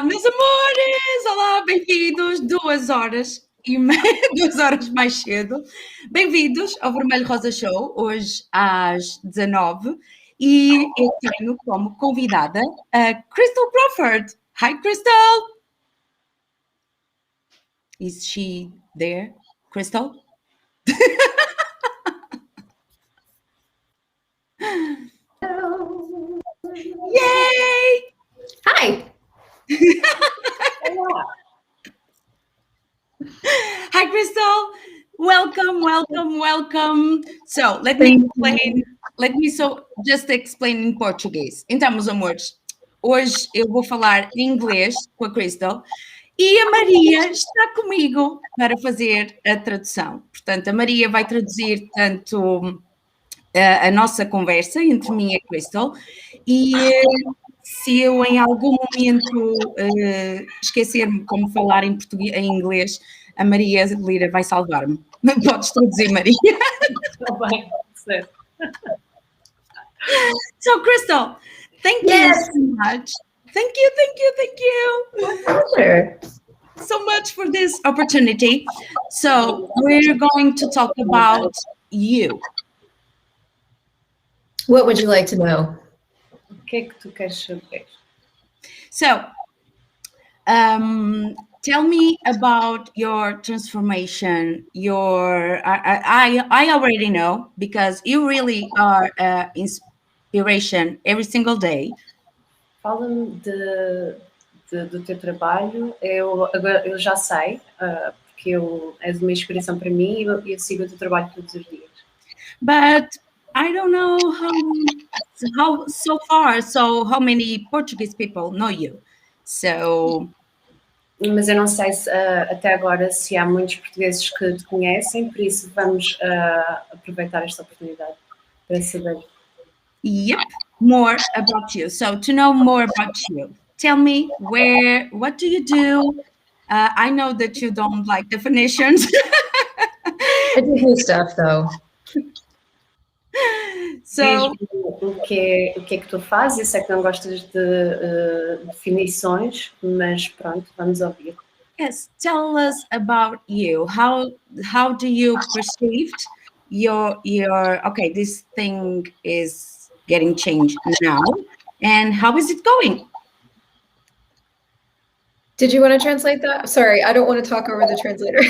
Meus amores! Olá, bem-vindos! 2 horas e meia, 2 horas mais cedo. Bem-vindos ao Vermelho Rosa Show, hoje às 19 e eu tenho como convidada a Christel Crawford. Hi, Christel! Is she there, Christel? Yay! Hi! Hi, Christel. Welcome. So, let me just explain em português. Então, meus amores, hoje eu vou falar em inglês com a Christel e a Maria está comigo para fazer a tradução. Portanto, a Maria vai traduzir tanto a nossa conversa entre mim e a Christel e se eu em algum momento esquecer-me como falar em português, em inglês, a Maria Lira vai salvar-me. Podes traduzir, Maria? Está bem, certo. So, Christel, thank you so much. Thank you. Sure. So much for this opportunity. So, we're going to talk about you. What would you like to know? O que é que tu queres saber? So, tell me about your transformation. I already know because you really are inspiration every single day. Fala-me do teu trabalho. Eu já sei, porque és uma inspiração para mim e eu sigo o teu trabalho todos os dias. But I don't know how so far. So how many Portuguese people know you? So. Mas eu não sei se, até agora se há muitos portugueses que te conhecem, por isso vamos aproveitar esta oportunidade para saber. Yep, more about you. So to know more about you, tell me what do you do? I know that you don't like definitions. I do new stuff, though. So, o que é que tu fazes? Eu sei que não gostas de definições, mas pronto, vamos ouvir. Yes, tell us about you. How do you perceive your okay, this thing is getting changed now, and how is it going? Did you want to translate that? Sorry, I don't want to talk over the translator.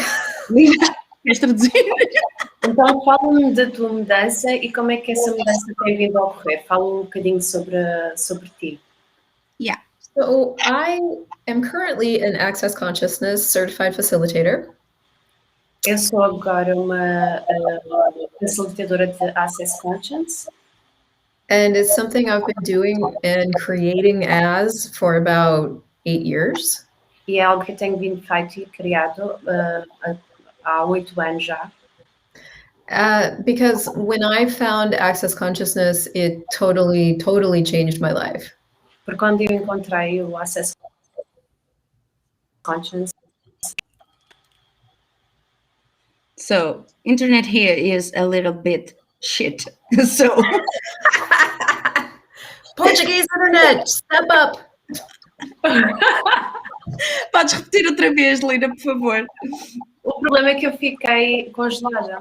Então, fala-me da tua mudança e como é que essa mudança tem vindo a ocorrer. Fala um bocadinho sobre ti. Yeah. So I am currently an Access Consciousness Certified Facilitator. Eu sou agora uma facilitadora de Access Consciousness. And it's something I've been doing and creating as for about 8 years. E é algo que eu tenho vindo feito e criado há 8 anos já. Because when I found Access Consciousness, it totally changed my life. Porque quando eu encontrei o Access Consciousness. So, internet here is a little bit shit. So, Portuguese internet, step up. Podes repetir outra vez, Lina, por favor. O problema é que eu fiquei congelada.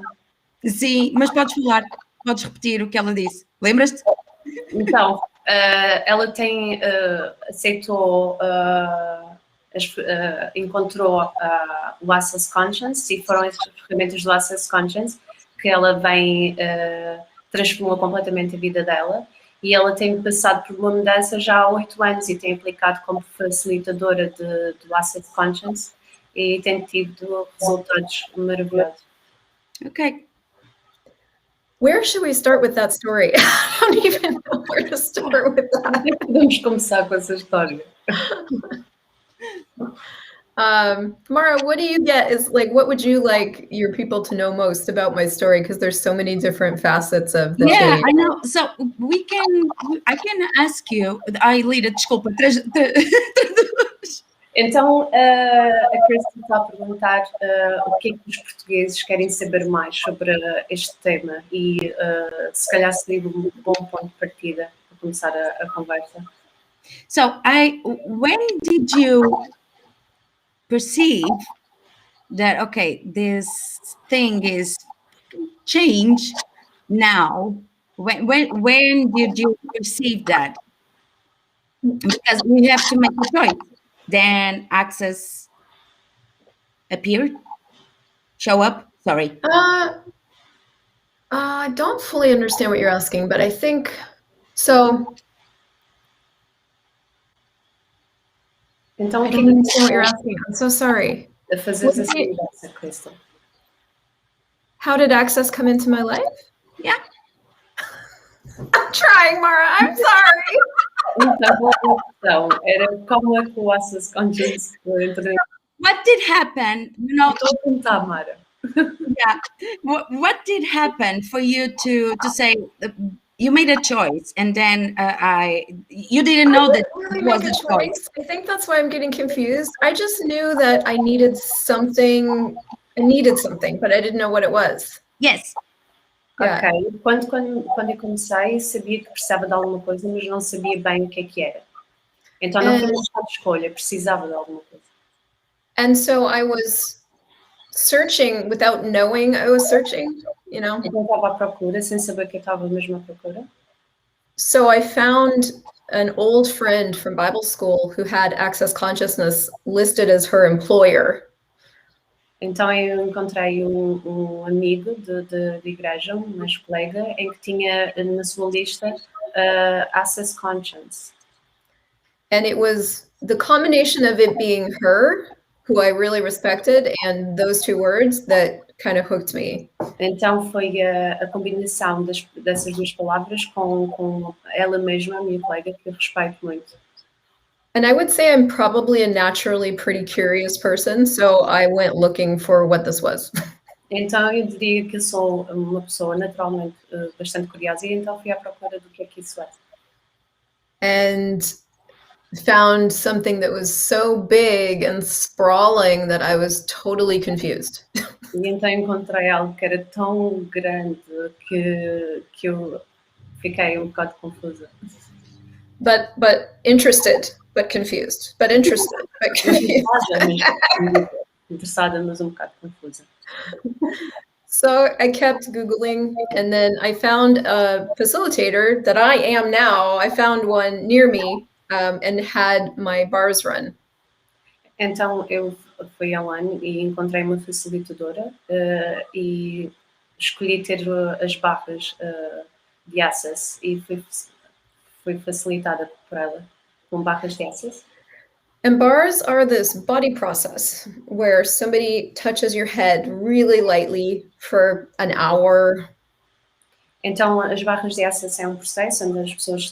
Sim, mas podes falar, podes repetir o que ela disse. Lembras-te? Então, ela aceitou, encontrou o Access Conscience e foram essas ferramentas do Access Conscience que ela transformou completamente a vida dela e ela tem passado por uma mudança já há 8 anos e tem aplicado como facilitadora do Access Conscience e tem tido resultados maravilhosos. Ok. Where should we start with that story? I don't even know where to start with that. Podemos começar com essa história. Mara, what do you get? What would you like your people to know most about my story? Because there's so many different facets of the Yeah, change. I know. So I can ask you. Lida, desculpa. Então, a Christel está a perguntar o que é que os portugueses querem saber mais sobre este tema e se calhar seria um bom ponto de partida para começar a conversa. So when did you perceive that, okay, this thing is change now? When did you perceive that? Because we have to make a choice. Then access appeared, show up. Sorry. I don't fully understand what you're asking, but I think so. Então, I don't understand what you're asking. I'm so sorry. A fazer essa mudança, Christel. How did access come into my life? Yeah. I'm trying, Mara. I'm sorry. Então, era como é que o access conscious entrou. What did happen? You know, Estou a perguntar, Mara. yeah. What did happen for you to say you made a choice and then you didn't know that Really it was make a a choice? choice. I think that's why I'm getting confused. I just knew that I needed something. I needed something, but I didn't know what it was. Yes. Yeah. Ok. Quando eu comecei, sabia que precisava de alguma coisa, mas não sabia bem o que era. Então não foi uma questão de escolha, precisava de alguma coisa. And so I was searching without knowing I was searching, you know? Então estava à procura, sem saber que eu estava mesmo à procura. So I found an old friend from Bible school who had access consciousness listed as her employer. Então eu encontrei um amigo de igreja, um ex-colega, em que tinha na sua lista Access Conscience. And it was the combination of it being her, who I really respected, and those two words that kind of hooked me. Então foi a combinação dessas duas palavras com ela mesma, a minha colega, que eu respeito muito. And I would say I'm probably a naturally pretty curious person, so I went looking for what this was. Então eu diria que eu sou uma pessoa naturalmente bastante curiosa e então fui à procura do que é que isso é. And found something that was so big and sprawling that I was totally confused. E então encontrei algo que era tão grande que eu fiquei um bocado confusa. But interested, but confused. But interested, but confused. Interessada, mas um bocado confusa. So I kept Googling, and then I found a facilitator that I am now. I found one near me and had my bars run. Então eu fui online e encontrei uma facilitadora e escolhi ter as barras de access e foi facilitada por ela com barras de access. And bars are this body process where somebody touches your head really lightly for an hour. Então as barras de access é um processo onde as pessoas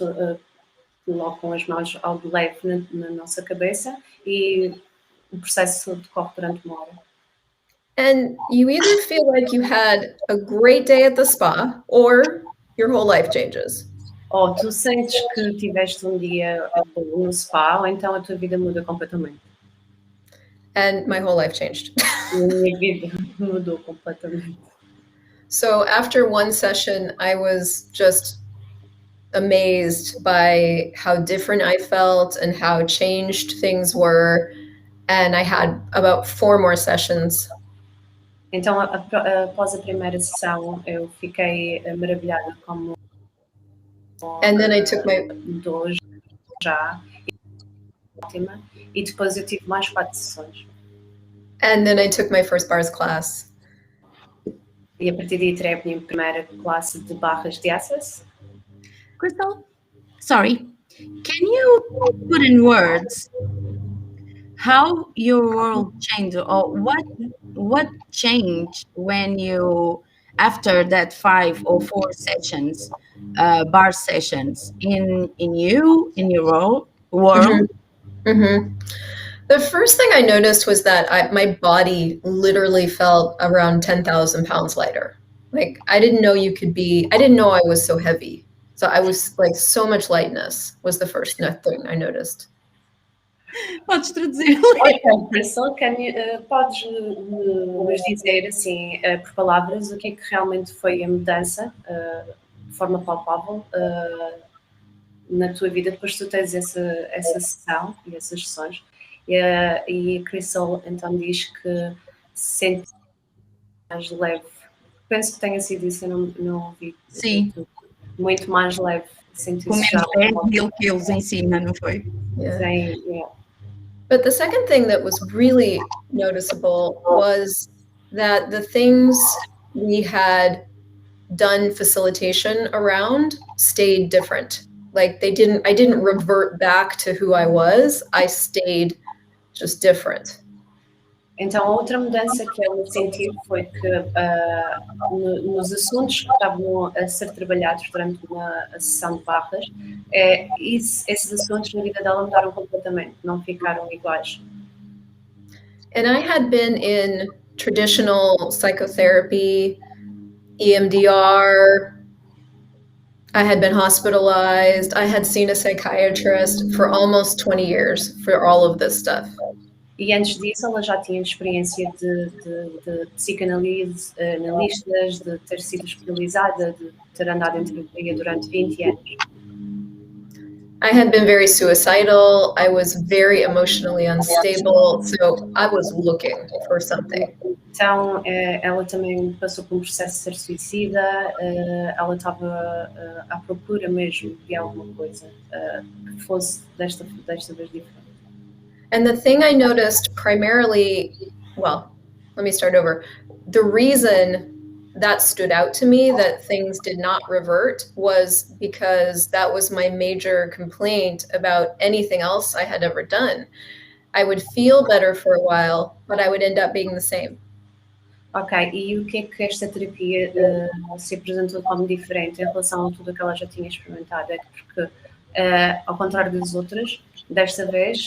colocam as mãos ao de leve na nossa cabeça e o processo decorre durante uma hora. And you either feel like you had a great day at the spa or your whole life changes. Ou tu sentes que tiveste um dia no spa, ou então a tua vida muda completamente. And my whole life changed. E a minha vida mudou completamente. So after one session, I was just amazed by how different I felt and how changed things were. And I had about 4 more sessions. Então, após a primeira sessão, eu fiquei maravilhada como And then I took my dois já, ótima, e depois eu tive mais 4 sessões. And then I took my first bars class. E a partir daí tirei a minha primeira classe de barras de access. Christel, sorry, can you put in words how your world changed, or what changed when you, after that 5 or 4 sessions, bar sessions, in your world? Mm-hmm. Mm-hmm. The first thing I noticed was that my body literally felt around 10,000 pounds lighter. Like I didn't know I was so heavy. So I was like, so much lightness was the first thing I noticed. Podes traduzir? Ok, Christel, podes nos dizer, assim, por palavras, o que realmente foi a mudança, de forma palpável, na tua vida, depois tu tens essa sessão e essas sessões. E a Christel então diz que sente mais leve. Penso que tenha sido isso, eu não ouvi. Sim. Muito mais leve. Senti Com menos 10 mil quilos em cima, não foi? Sim, yeah. But the second thing that was really noticeable was that the things we had done facilitation around stayed different. Like I didn't revert back to who I was. I stayed just different. Então, a outra mudança que eu senti foi que nos assuntos que estavam a ser trabalhados durante a sessão de barras, esses assuntos na vida dela mudaram completamente, não ficaram iguais. And I had been in traditional psychotherapy, EMDR. I had been hospitalized. I had seen a psychiatrist for almost 20 years for all of this stuff. E antes disso, ela já tinha experiência de psicanalistas, de ter sido hospitalizada, de ter andado em terapia durante 20 anos. I had been very suicidal. I was very emotionally unstable. So I was looking for something. Então, ela também passou por um processo de ser suicida. Ela estava à procura mesmo de alguma coisa que fosse desta vez diferente. And the thing I noticed primarily, well, let me start over. The reason that stood out to me that things did not revert was because that was my major complaint about anything else I had ever done. I would feel better for a while, but I would end up being the same. Ok, e o que é que esta terapia se apresentou como diferente em relação a tudo o que ela já tinha experimentado? É porque, ao contrário das outras, desta vez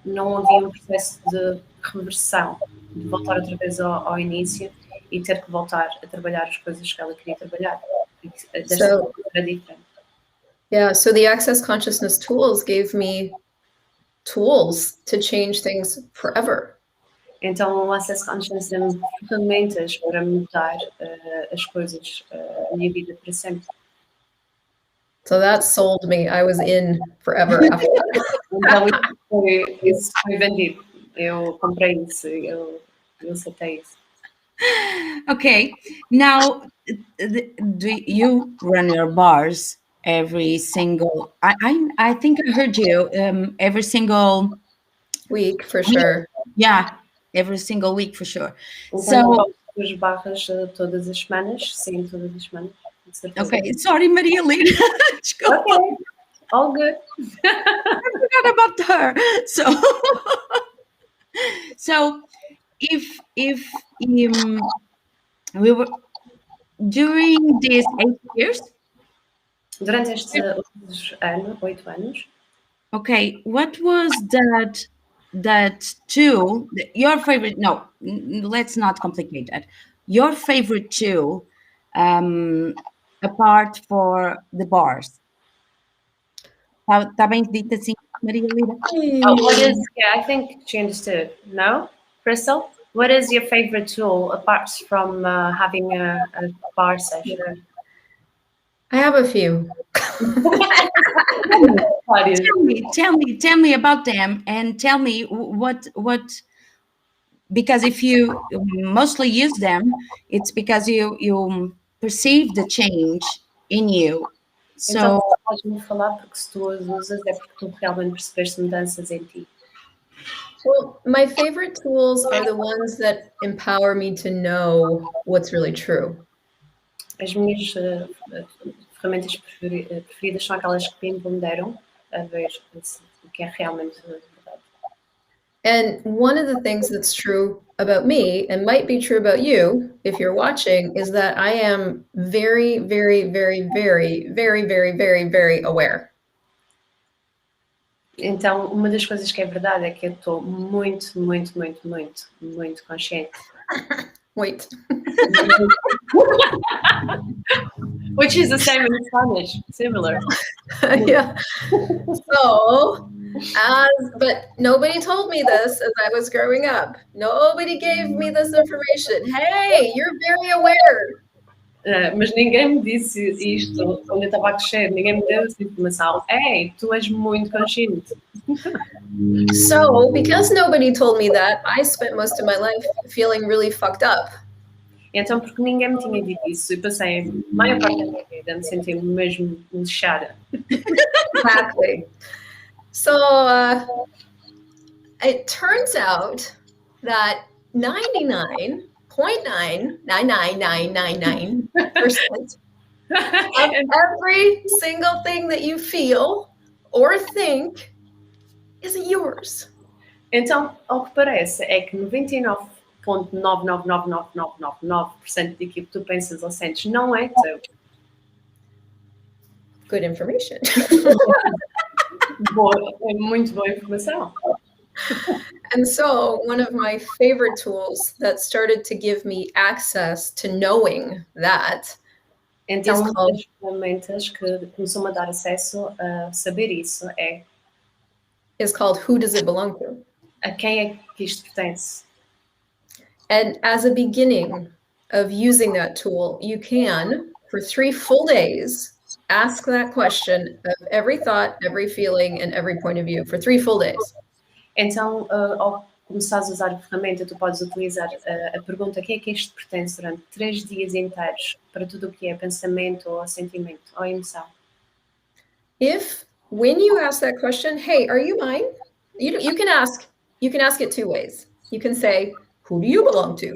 não havia um processo de reversão, de voltar outra vez ao início e ter que voltar a trabalhar as coisas que ela queria trabalhar. Desta vez era diferente. Yeah, so the Access Consciousness tools gave me tools to change things forever. Então, o Access Consciousness deu-me ferramentas para mudar as coisas, a minha vida para sempre. So that sold me. I was in forever after that. Então, isso foi vendido. Eu comprei isso, eu aceitei isso. Okay, now do you run your bars every single? I think I heard you every single week for sure. Yeah, every single week for sure. Então, So as barras todas as semanas, sim, todas as semanas. Okay, sorry, Maria Lena. Okay, all good. I forgot about her. So if we were during these 8 years. Durante estes 8 anos. Okay, what was that tool? Your favorite? No, let's not complicate that. Your favorite tool, apart for the bars. Tá bem dito assim, Maria Lira? I think she understood. No? Christel? What is your favorite tool apart from having a bar session? I have a few. Tell me about them and tell me what, because if you mostly use them, it's because you perceive the change in you. So, então, podes-me falar porque se tu as usas é porque tu realmente percebeste mudanças em ti. Well, my favorite tools are the ones that empower me to know what's really true. As minhas ferramentas preferidas são aquelas que me empoderam a ver o que é realmente verdade. And one of the things that's true about me, and might be true about you, if you're watching, is that I am very, very, very, very, very, very, very, very aware. Então, uma das coisas que é verdade é que eu estou muito, muito, muito, muito, muito consciente. Wait. Which is the same in Spanish, similar. Yeah. So, but nobody told me this as I was growing up. Nobody gave me this information. Hey, you're very aware. Mas ninguém me disse isto quando eu estava a crescer, ninguém me deu essa informação. Ei, tu és muito consciente. So, because nobody told me that, I spent most of my life feeling really fucked up. Então, porque ninguém me tinha dito isso, eu passei a maior parte da minha vida a me sentir mesmo lixada. Exactly. So, it turns out that 99.99999% of every single thing that you feel or think isn't yours. Então, ao que parece, é que 99,9999999% daquilo que tu pensas ou sentes não é teu. Good information. É muito boa informação. And so one of my favorite tools that started to give me access to knowing that Então, uma das ferramentas que começou-me a dar acesso a saber isso is called Who Does It Belong To? A quem é que isto pertence. And as a beginning of using that tool, you can, for 3 full days, ask that question of every thought, every feeling, and every point of view for 3 full days. Então, ao começares a usar a ferramenta, tu podes utilizar a pergunta a quem é que isto pertence durante 3 dias inteiros para tudo o que é pensamento ou sentimento ou emoção. If, when you ask that question, hey, are you mine? You can ask it 2 ways. You can say, who do you belong to?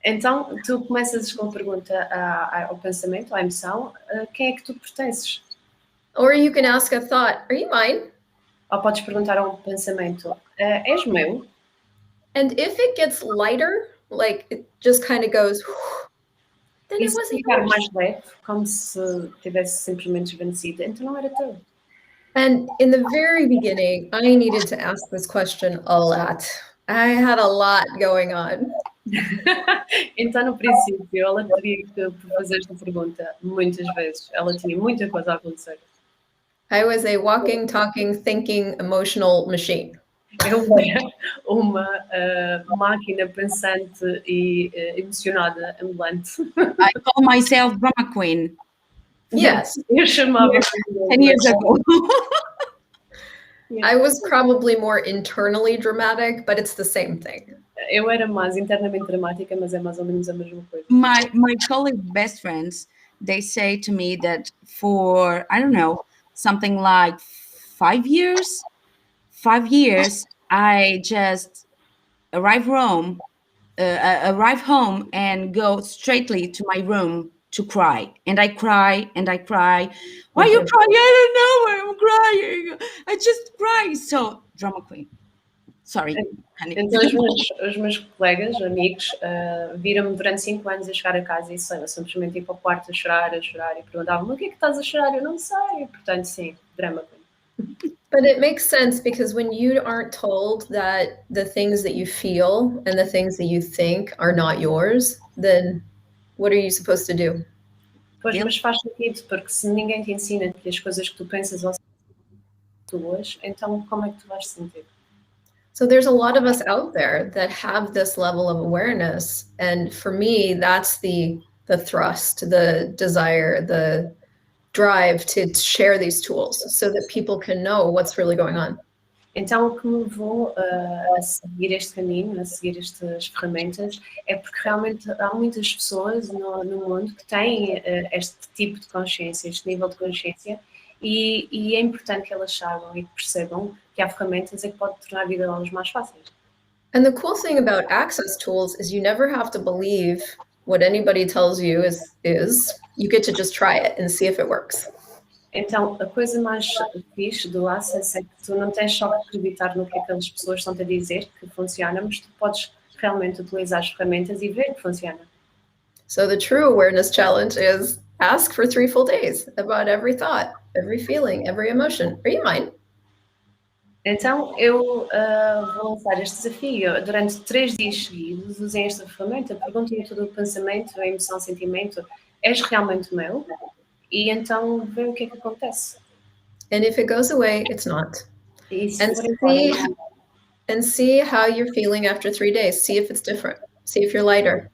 Então, tu começas com a pergunta ao pensamento, à emoção, quem é que tu pertences? Or you can ask a thought, are you mine? Ou podes perguntar a um pensamento, és meu? And if it gets lighter, like it just kind of goes, then E it se wasn't ficar yours. mais leve, como se tivesse simplesmente desvanecido, então não era teu. And in the very beginning, I needed to ask this question a lot. I had a lot going on. Então, no princípio, ela teria que fazer esta pergunta muitas vezes. Ela tinha muita coisa a acontecer. I was a walking, talking, thinking, emotional machine. Eu era uma máquina pensante e emocionada ambulante. I call myself drama queen. Yes. Eu chamava 10 years ago. I was probably more internally dramatic, but it's the same thing. Eu era mais internamente dramática, mas é mais ou menos a mesma coisa. My colleague best friends, they say to me that for, I don't know, something like 5 years, I just arrive home and go straightly to my room to cry. And I cry. Why are you crying? I don't know why I'm crying. I just cry. So, drama queen. Sorry, honey. Então os meus colegas, amigos, viram-me durante 5 anos a chegar a casa e simplesmente ir para o quarto a chorar e perguntavam-me o que é que estás a chorar? Eu não sei. Portanto, sim, drama queen. But it makes sense because when you aren't told that the things that you feel and the things that you think are not yours, then what are you supposed to do? Pois, mas faz sentido, porque se ninguém te ensina que as coisas que tu pensas ou tuas, então como é que tu vais sentir? So there's a lot of us out there that have this level of awareness. And for me, that's the thrust, the desire, the drive to share these tools so that people can know what's really going on. Então, o que me levou a seguir este caminho, a seguir estas ferramentas, é porque realmente há muitas pessoas no mundo que têm este tipo de consciência, este nível de consciência, e é importante que elas saibam e que percebam que há ferramentas que podem tornar a vida delas mais fáceis. And the cool thing about access tools is you never have to believe what anybody tells you is. You get to just try it and see if it works. Então, a coisa mais fixe do Access é que tu não tens só que acreditar no que aquelas pessoas estão-te a dizer que funciona, mas tu podes realmente utilizar as ferramentas e ver que funciona. So the true awareness challenge is ask for 3 full days about every thought, every feeling, every emotion. Are you mine? Então, eu vou lançar este desafio. Durante 3 dias seguidos, usem esta ferramenta, perguntem todo o pensamento, a emoção, o sentimento, és realmente meu? E então, vê o que é que acontece. And if it goes away, it's not. E se And for embora, see how you're feeling after 3 days. See if it's different. See if you're lighter.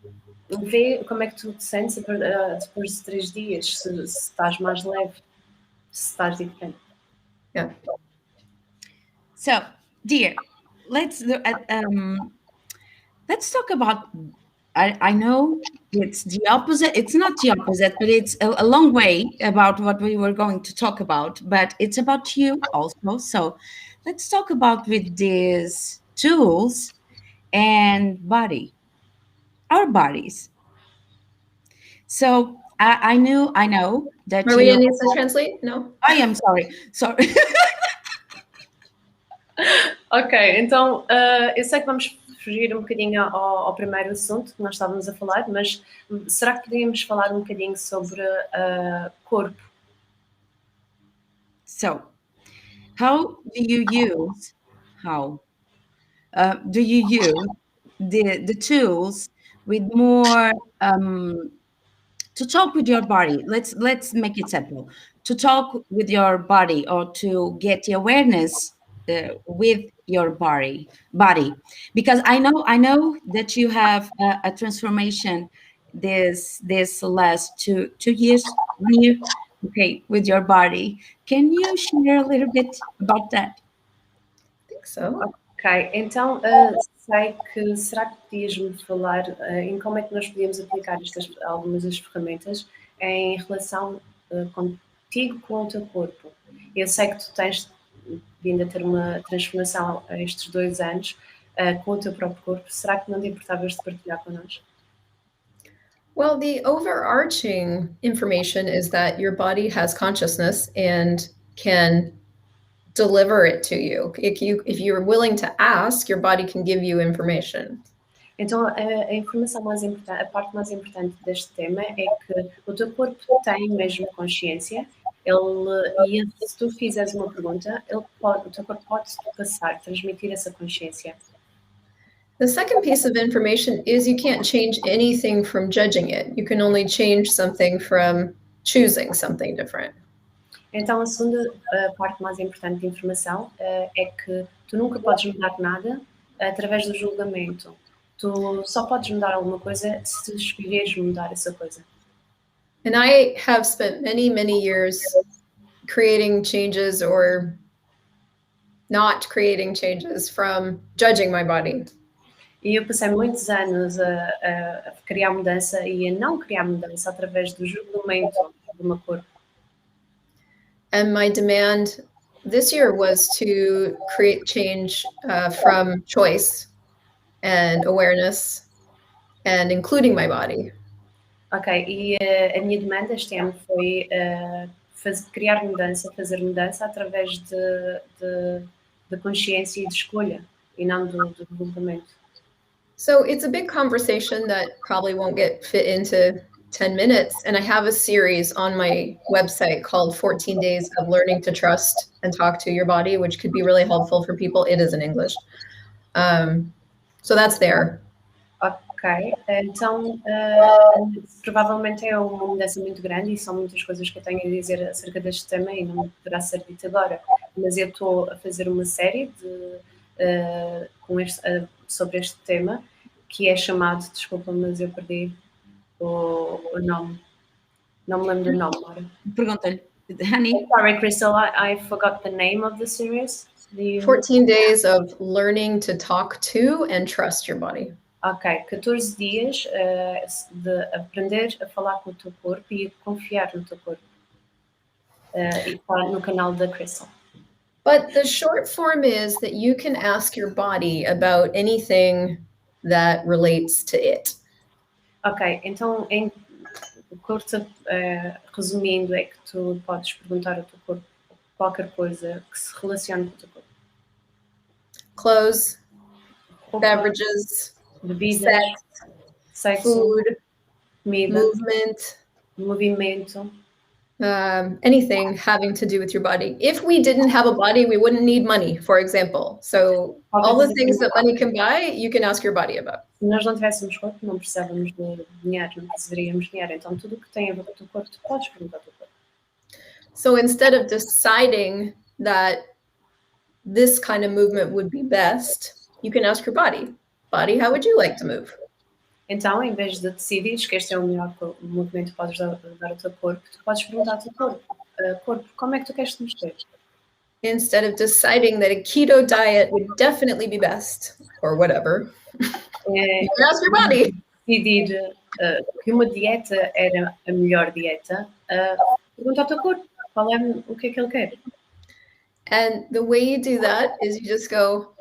vê como é que tu te sentes depois de 3 dias, se estás mais leve, se estás diferente. Yeah. So, dear, let's talk about. I know it's the opposite. It's not the opposite, but it's a long way about what we were going to talk about. But it's about you also. So, let's talk about with these tools and our bodies. So I know that Maria you. needs to translate? No? I am sorry. Ok, então eu sei que vamos fugir um bocadinho ao primeiro assunto que nós estávamos a falar, mas será que podíamos falar um bocadinho sobre corpo? So, how do you use the tools with more to talk with your body? Let's make it simple. To talk with your body or to get the awareness with your body, because I know that you have a transformation this last 2 years, 1 year, okay, with your body. Can you share a little bit about that? I think so. Ok, então sei que será que podias-me falar em como é que nós podíamos aplicar algumas das ferramentas em relação contigo com o teu corpo? Eu sei que tu tens vindo a ter uma transformação estes 2 anos com o teu próprio corpo. Será que não te importavas de partilhar connosco? Well, the overarching information is that your body has consciousness and can deliver it to you. If you're willing to ask, your body can give you information. Então, a informação mais importante, a parte mais importante deste tema é que o teu corpo tem mesmo consciência. E se tu fizeres uma pergunta, o teu corpo pode passar, transmitir essa consciência. The second piece of information is you can't change anything from judging it. You can only change something from choosing something different. Então, a segunda parte mais importante de informação é que tu nunca podes mudar nada através do julgamento. Tu só podes mudar alguma coisa se tu escolheres mudar essa coisa. And I have spent many, many years creating changes or not creating changes from judging my body. E eu passei muitos anos a criar mudança e a não criar mudança através do julgamento do meu corpo. And my demand this year was to create change from choice and awareness and including my body. Ok, e a minha demanda este ano foi criar mudança, fazer mudança através de consciência e de escolha, e não do julgamento. So it's a big conversation that probably won't get fit into 10 minutes. And I have a series on my website called 14 Days of Learning to Trust and Talk to Your Body, which could be really helpful for people. It is in English. So that's there. Ok, então provavelmente é uma mudança muito grande e são muitas coisas que eu tenho a dizer acerca deste tema e não poderá ser dito agora. Mas eu estou a fazer uma série sobre este tema que é chamado, desculpa, mas eu perdi o nome. Não me lembro do nome, Laura. Pergunta-lhe, honey. Sorry, Christel, I forgot the name of the series. 14 days of learning to talk to and trust your body. Ok, 14 dias de aprender a falar com o teu corpo e a confiar no teu corpo. E está no canal da Christel. But the short form is that you can ask your body about anything that relates to it. Ok, então em curto, resumindo, é que tu podes perguntar ao teu corpo qualquer coisa que se relacione com o teu corpo. Clothes, Roupa, beverages, bebida, sexo, food, comida, movement, movimento. anything having to do with your body. If we didn't have a body, we wouldn't need money, for example. So all the things that money can buy, you can ask your body about. Se nós não tivéssemos corpo, não precisávamos de dinheiro, não precisaríamos de dinheiro. Então tudo o que tem a ver com o teu corpo, tu podes perguntar ao teu corpo. So instead of deciding that this kind of movement would be best, you can ask your body, how would you like to move? Então, em vez de decidires que este é o melhor movimento que podes dar ao teu corpo, tu podes perguntar ao teu corpo, como é que tu queres te mexer? Instead of deciding that a keto diet would definitely be best, or whatever, you can ask your body. Decidir que uma dieta era a melhor dieta, pergunta ao teu corpo o que é que ele quer. And the way you do that is you just go,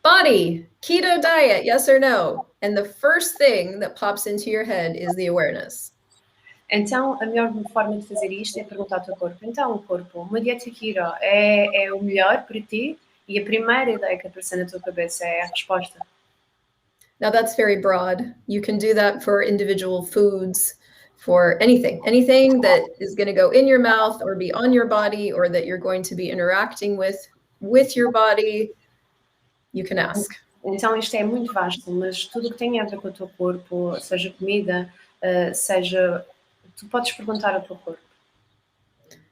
body, keto diet, yes or no? And the first thing that pops into your head is the awareness. Então, a melhor forma de fazer isto é perguntar ao teu corpo. Então, corpo, uma dieta keto é o melhor para ti? E a primeira ideia que aparece na tua cabeça é a resposta. Now that's very broad. You can do that for individual foods, for anything that is going to go in your mouth or be on your body or that you're going to be interacting with your body, you can ask. Então isto é muito vasto, mas tudo o que tem a ver com o teu corpo, seja comida, seja... Tu podes perguntar ao teu corpo.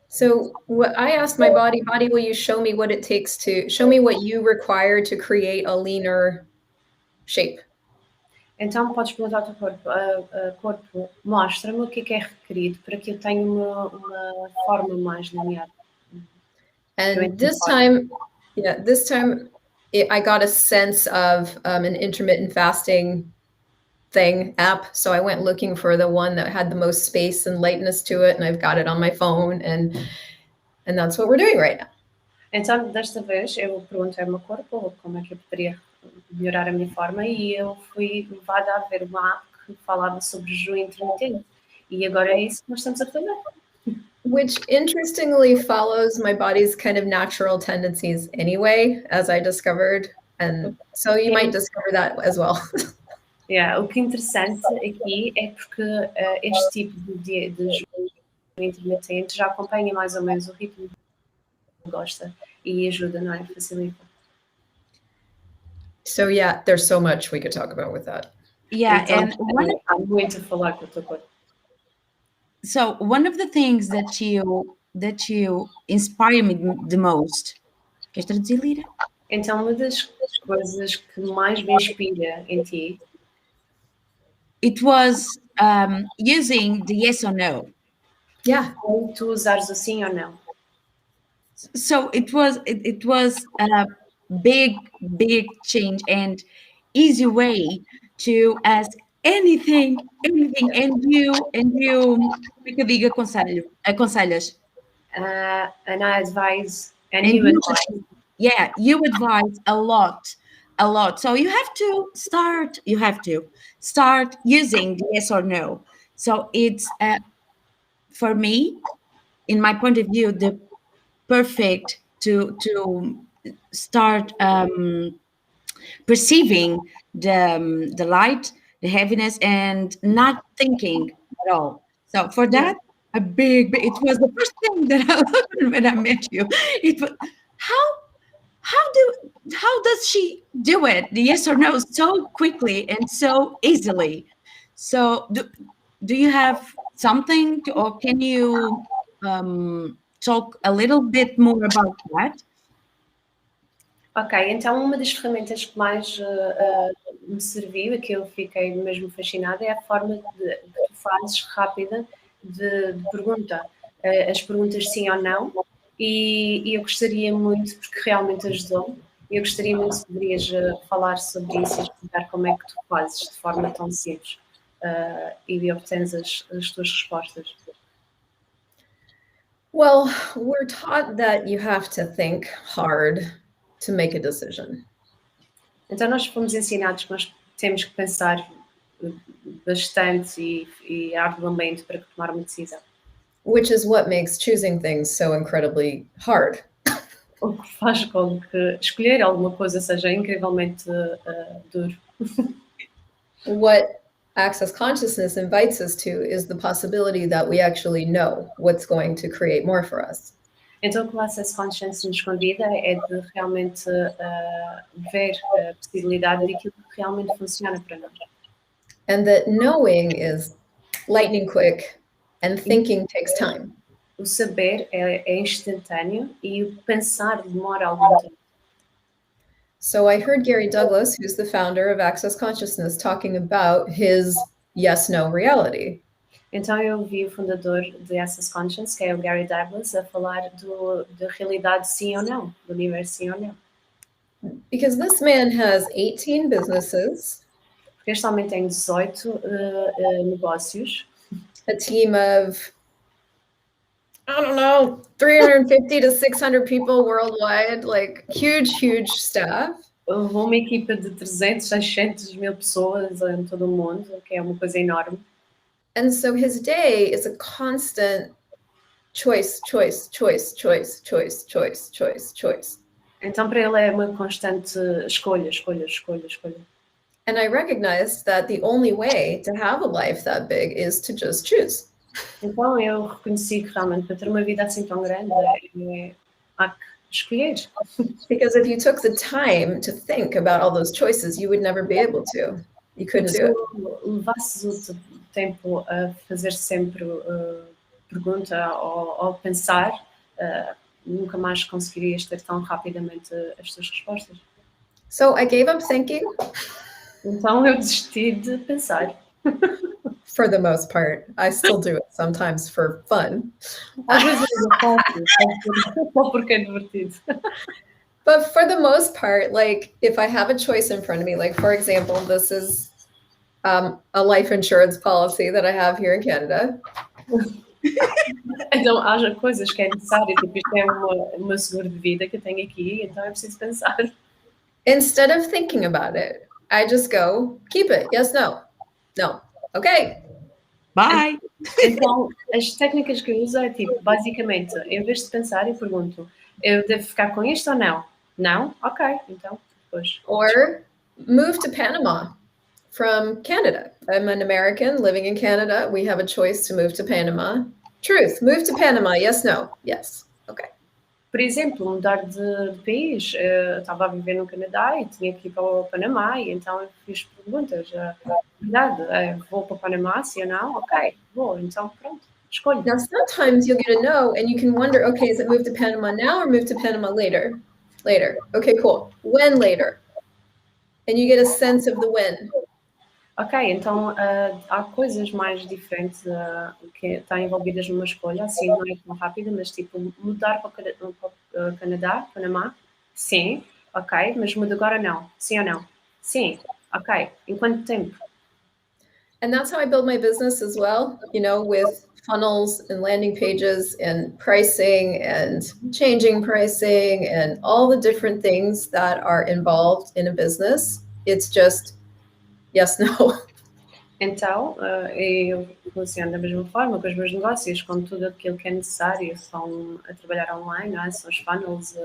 So what I asked my body, will you show me what it takes to, show me what you require to create a leaner shape? Então podes perguntar ao teu corpo, corpo, mostra-me o que é requerido para que eu tenha uma forma mais linear. And this time I got a sense of an intermittent fasting app. So I went looking for the one that had the most space and lightness to it, and I've got it on my phone, and that's what we're doing right now. Então, desta vez, eu perguntei ao meu corpo como é que eu poderia melhorar a minha forma e eu fui levada a ver uma app que falava sobre jejum intermitente. E agora é isso que nós estamos a fazer. Which interestingly follows my body's kind of natural tendencies anyway, as I discovered. And so you might discover that as well. Yeah, o que é interessante aqui é porque este tipo de jejum intermitente já acompanha mais ou menos o ritmo que gosta e ajuda, não é? Facilita. So yeah, there's so much we could talk about with that. Yeah, Então, and há muito a falar com o teu corpo. so one of the things that you inspire me the most. Queres traduzir, Lira? Então, uma das coisas que mais me inspira em ti, it was using the yes or no. Yeah. Tu usares o sim ou não. So it was a big change and easy way to ask anything, and you como é que eu digo aconselhas? And I advise, and And you you advise. Yeah, you advise a lot. So you have to start using the yes or no. So it's for me, in my point of view, the perfect to start perceiving the light, the heaviness, and not thinking at all. So for that, it was the first thing that I learned when I met you. It was how does she do it? The yes or no so quickly and so easily. So do you have something or can you talk a little bit more about that? Ok, então uma das ferramentas que mais me serviu e que eu fiquei mesmo fascinada é a forma que tu fazes rápida de pergunta. As perguntas sim ou não. E eu gostaria muito, porque realmente ajudou-me, eu gostaria muito se poderias falar sobre isso e explicar como é que tu fazes de forma tão simples e obtens as tuas respostas. Well, we're taught that you have to think hard to make a decision. Então nós fomos ensinados que nós temos que pensar bastante e arduamente para tomar uma decisão. Which is what makes choosing things so incredibly hard. O que faz com que escolher alguma coisa seja incrivelmente duro. What Access Consciousness invites us to is the possibility that we actually know what's going to create more for us. Então o que o Access Consciousness nos convida é de realmente ver a possibilidade daquilo que realmente funciona para nós. And that knowing is lightning quick and thinking takes time. O saber é instantâneo e o pensar demora algum tempo. So I heard Gary Douglas, who's the founder of Access Consciousness, talking about his yes-no reality. Então eu vi o fundador de Access Consciousness, que é o Gary Douglas, a falar da realidade sim ou não, do universo sim ou não. Because this man has 18 businesses, Porque este homem tem 18 negócios, a team of, I don't know, 350 to 600 people worldwide, like huge staff. uma equipa de 300, 600 mil pessoas em todo o mundo, que é uma coisa enorme. And so his day is a constant choice. Então para ele é uma constante escolha. And I recognized that the only way to have a life that big is to just choose. Então eu reconheci que realmente para ter uma vida assim tão grande há que escolher. Because if you took the time to think about all those choices, you would never be able to. You couldn't do it. Se levasses o tempo a fazer sempre pergunta ou pensar, nunca mais conseguirias ter tão rapidamente as tuas respostas. So I gave up thinking. Então eu desisti de pensar. For the most part. I still do it sometimes for fun. Às vezes é fácil, só porque é divertido. But for the most part, like if I have a choice in front of me, like for example, this is a life insurance policy that I have here in Canada. Então haja coisas que é necessário, tipo isto é uma seguro de vida que eu tenho aqui, então é preciso pensar. Instead of thinking about it, I just go, keep it, yes, no, no, okay. Bye! Então, as técnicas que eu uso é tipo, basicamente, em vez de pensar, eu pergunto, eu devo ficar com isto ou não? Não? Ok, então, depois. Or move to Panama from Canada. I'm an American living in Canada. We have a choice to move to Panama. Truth, move to Panama, yes, no, yes, okay. Por exemplo, mudar de país, eu estava a viver no Canadá e tinha que ir para o Panamá, e então eu fiz perguntas. Verdade, vou para o Panamá, sim ou não? Ok, vou, então pronto, escolho. Now, sometimes you'll get a no and you can wonder, okay, is it move to Panama now or move to Panama later? Later. Okay, cool. When later? And you get a sense of the when. Ok, então há coisas mais diferentes que estão envolvidas numa escolha, assim não é tão rápida, mas tipo mudar para o Canadá, Panamá, sim, ok, mas muda agora não, sim ou não? Sim, ok, em quanto tempo? And that's how I build my business as well, you know, with funnels and landing pages and pricing and changing pricing and all the different things that are involved in a business. It's just yes, no. Então, eu funciono da mesma forma com os meus negócios, com tudo aquilo que é necessário, são a trabalhar online, não é? São os funnels,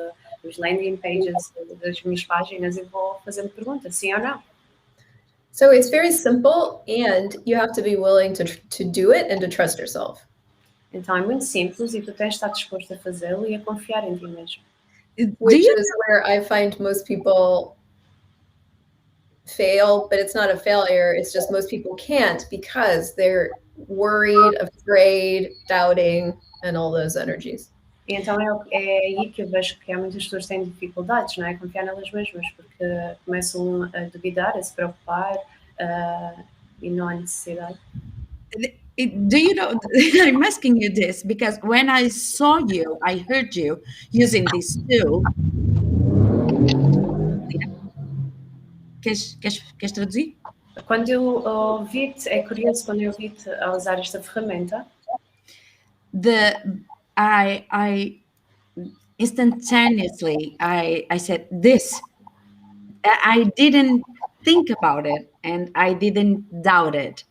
os landing pages das minhas páginas, e vou fazendo perguntas, sim ou não. So it's very simple, and you have to be willing to do it and to trust yourself. Então é muito simples e tu tens de estar disposto a fazê-lo e a confiar em ti mesmo. Which is where I find most people fail, but it's not a failure. It's just most people can't because they're worried, afraid, doubting, and all those energies. E então é aí que eu vejo que há muitas pessoas que têm dificuldades, não é? Confiar nelas mesmas, porque começam a duvidar, a se preocupar e não há necessidade. Do you know, I'm asking you this because when I saw you, I heard you using this tool. Queres traduzir? Quando eu ouvi-te, é curioso, quando eu ouvi-te a usar esta ferramenta, I instantaneously I said this. I didn't think about it and I didn't doubt it.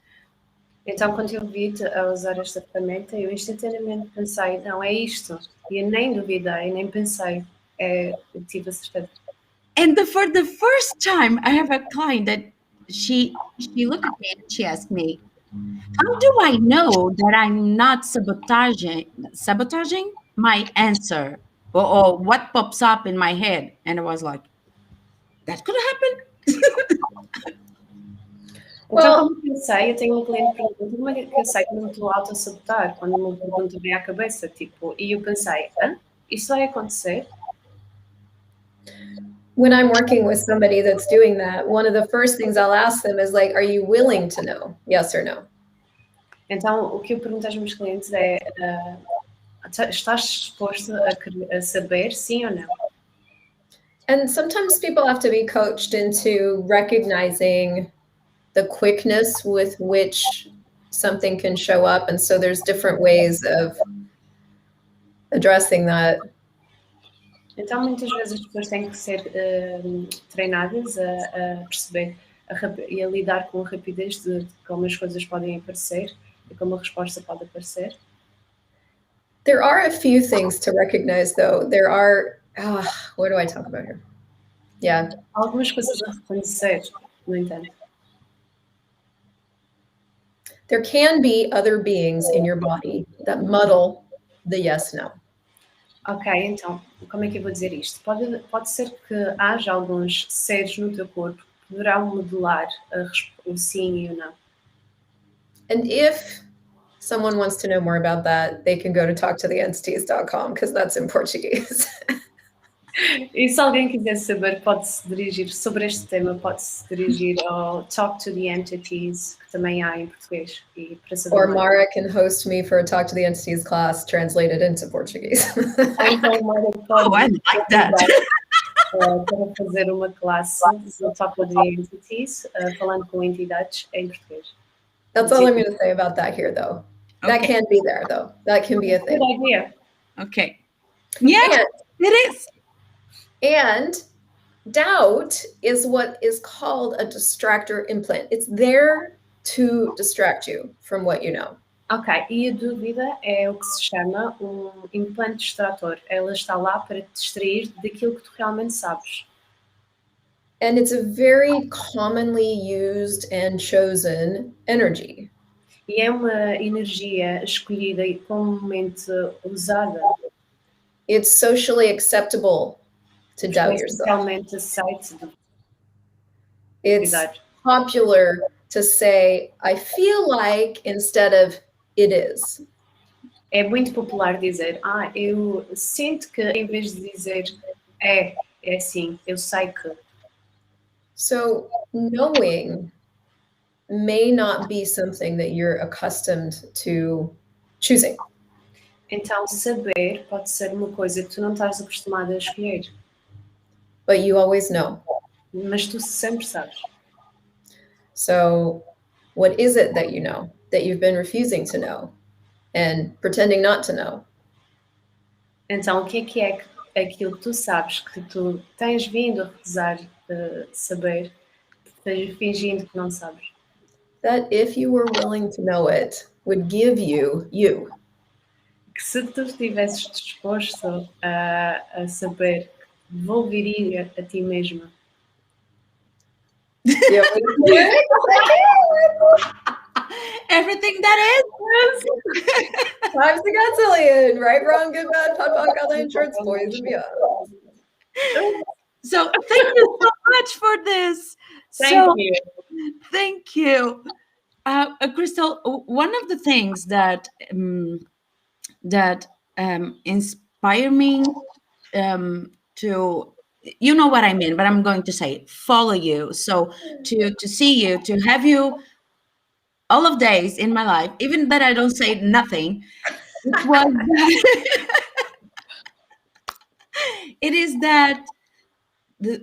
Então, quando eu ouvi-te a usar esta ferramenta, eu instantaneamente pensei, não, é isto. E eu nem duvidei, nem pensei, eu tive a certeza. And for the first time, I have a client that she looked at me and she asked me, how do I know that I'm not sabotaging my answer or what pops up in my head? And I was like, that could happen. Então, como pensei, eu tenho um cliente que pergunta, como é que eu sei que não estou a auto-sabotar quando uma pergunta vem à cabeça, tipo, e eu pensei, isso vai acontecer? when I'm working with somebody that's doing that, one of the first things I'll ask them is like, are you willing to know? Yes or no? Então, o que eu pergunto aos meus clientes é: estás disposto a saber, sim ou não? And sometimes people have to be coached into recognizing the quickness with which something can show up. And so there's different ways of addressing that. Então, muitas vezes as pessoas têm que ser treinadas a perceber e a lidar com a rapidez de como as coisas podem aparecer e como a resposta pode aparecer. There are a few things to recognize, though. There are, what do I talk about here? Yeah. Algumas coisas a reconhecer, no entanto. There can be other beings in your body that muddle the yes/no. Ok, então, como é que eu vou dizer isto? Pode ser que haja alguns seres no teu corpo que poderão modelar o sim e o não. And if someone wants to know more about that, they can go to talktotheentities.com because that's in Portuguese. E se alguém quiser saber, pode-se dirigir sobre este tema, pode-se dirigir ao Talk to the Entities, que também há em português. E para saber Or mais. Mara can host me for a Talk to the Entities class translated into Portuguese. Então, Mara pode Oh, I like that. para fazer uma classe do Talk to the Entities, falando com entidades em português. That's all I'm going to say about that here, though. That Okay. can be there, though. That can be a thing. Good idea. Okay. Yeah, it is. And doubt is what is called a distractor implant. It's there to distract you from what you know. Ok, e a dúvida é o que se chama implante distrator. Ela está lá para te distrair daquilo que tu realmente sabes. And it's a very commonly used and chosen energy. E é uma energia escolhida e comumente usada. It's socially acceptable to doubt É yourself. socialmente aceito. It's popular to say, I feel like, instead of it is. É muito popular dizer, eu sinto que, em vez de dizer é assim, eu sei que. So knowing may not be something that you're accustomed to choosing. Então, saber pode ser uma coisa que tu não estás acostumada a escolher. But you always know. Mas tu sempre sabes. So what is it that you know, that you've been refusing to know and pretending not to know? Então, o que é aquilo que tu sabes, que tu tens vindo a recusar saber, estás fingindo que não sabes? That if you were willing to know it, would give you you. Que se tu estivesses disposto a saber, devolveria a ti mesma. Yeah, Everything that is. times a gazillion, right, wrong, good, bad, pot, pot, color, shorts, boys, and beyond. So thank you so much for this. Thank you. Thank you. Christel, one of the things that inspire me to, you know what I mean, but I'm going to say follow you. So to see you, to have you all of days in my life, even that I don't say nothing, it was it is that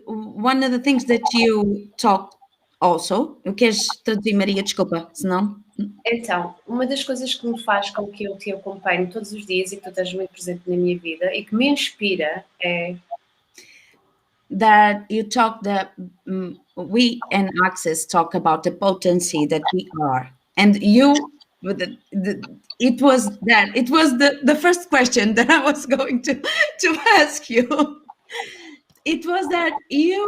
one of the things that you talk also. Queres traduzir, Maria? Desculpa, senão. Então, uma das coisas que me faz com que eu te acompanhe todos os dias e que tu estejas muito presente na minha vida e que me inspira é that you talk that we and Access talk about the potency that we are, and you it was the first question that I was going to ask you. It was that you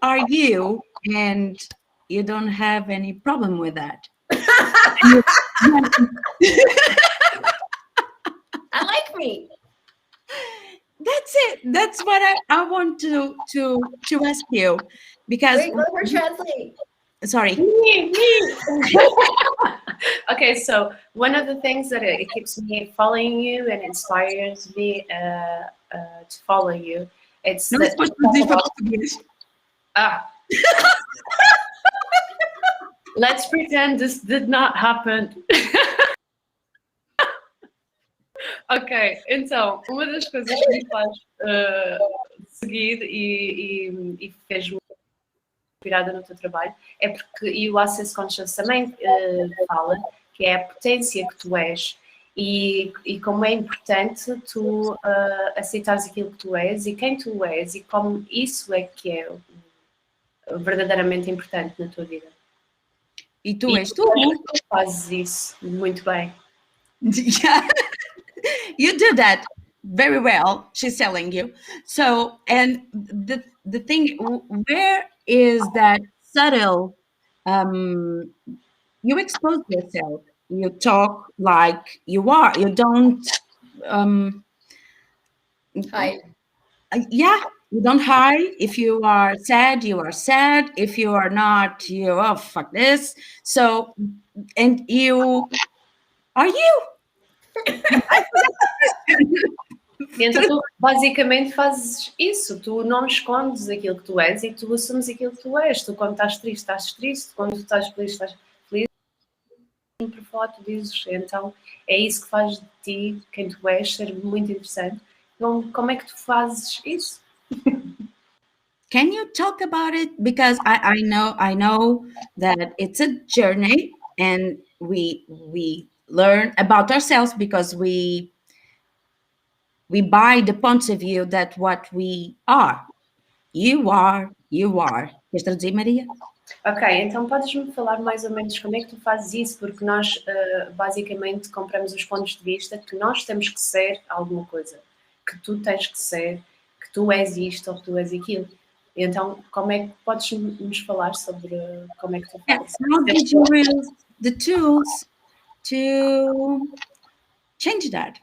are you, and you don't have any problem with that. I like me. That's it. That's what I want to ask you, because Wait, let her translate. Sorry. Me. Okay, so one of the things that it keeps me following you and inspires me to follow you It's Não é suposto traduzir para português. Let's pretend this did not happen. Ok, então, uma das coisas que me faz seguir e fez-me inspirada no teu trabalho é porque, e o Access Conscious também fala, que é a potência que tu és e como é importante tu aceitares aquilo que tu és e quem tu és e como isso é que é verdadeiramente importante na tua vida. E tu és tu. Fazes isso muito bem. Yeah. You do that very well, she's telling you. So, and the thing, where is that subtle, you expose yourself, you talk like you are, you don't, Hide. yeah, you don't hide. If you are sad, you are sad. If you are not, you, oh, fuck this. So, and you, are you? Então tu basicamente fazes isso, tu não escondes aquilo que tu és e tu assumes aquilo que tu és. Tu quando estás triste, quando tu estás feliz, por falar, tu dizes, então é isso que faz de ti, quem tu és, ser muito interessante. Então, como é que tu fazes isso? Can you talk about it? Because I know that it's a journey and we learn about ourselves because we buy the point of view that what we are. You are. Queres traduzir, Maria? Ok, então podes-me falar mais ou menos como é que tu fazes isso, porque nós basicamente compramos os pontos de vista que nós temos que ser alguma coisa, que tu tens que ser, que tu és isto ou que tu és aquilo. Então, como é que podes nos falar sobre como é que tu fazes? How did you use the tools to change that?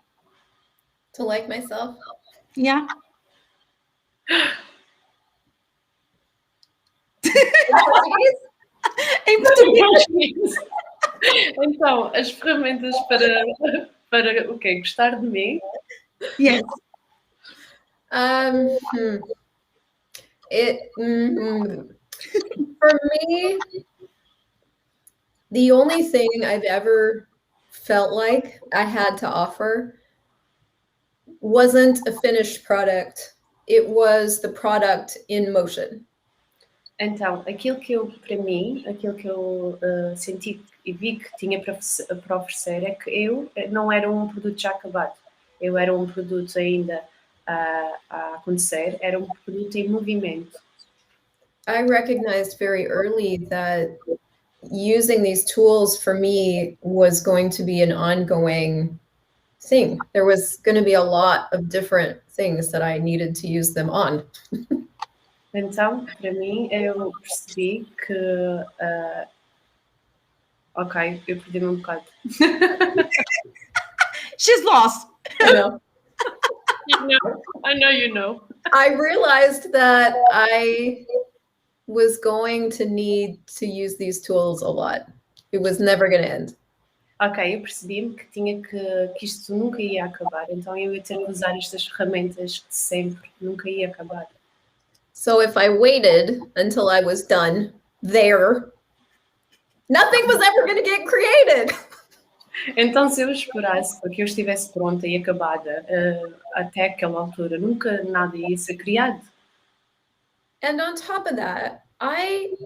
To like myself. Yeah. Em português. Então, as ferramentas para o quê? Gostar de mim? Yes. For me, the only thing I've ever felt like I had to offer wasn't a finished product. It was the product in motion. Então, aquilo que eu senti e vi que tinha para oferecer é que eu não era um produto já acabado. Eu era um produto ainda a acontecer, era um produto em movimento. I recognized very early that using these tools for me was going to be an ongoing thing. There was going to be a lot of different things that I needed to use them on. Então, para mim, eu percebi que... ok, eu perdi-me um bocado. She's lost. I know. I know you know. I realized that I was going to need to use these tools a lot. It was never going to end. Ok, eu percebi-me que isto nunca ia acabar, então eu ia ter que usar estas ferramentas sempre, nunca ia acabar. So if I waited until I was done there, nothing was ever going to get created. Então, se eu esperasse para que eu estivesse pronta e acabada até aquela altura, nunca nada ia ser criado. And on top of that, I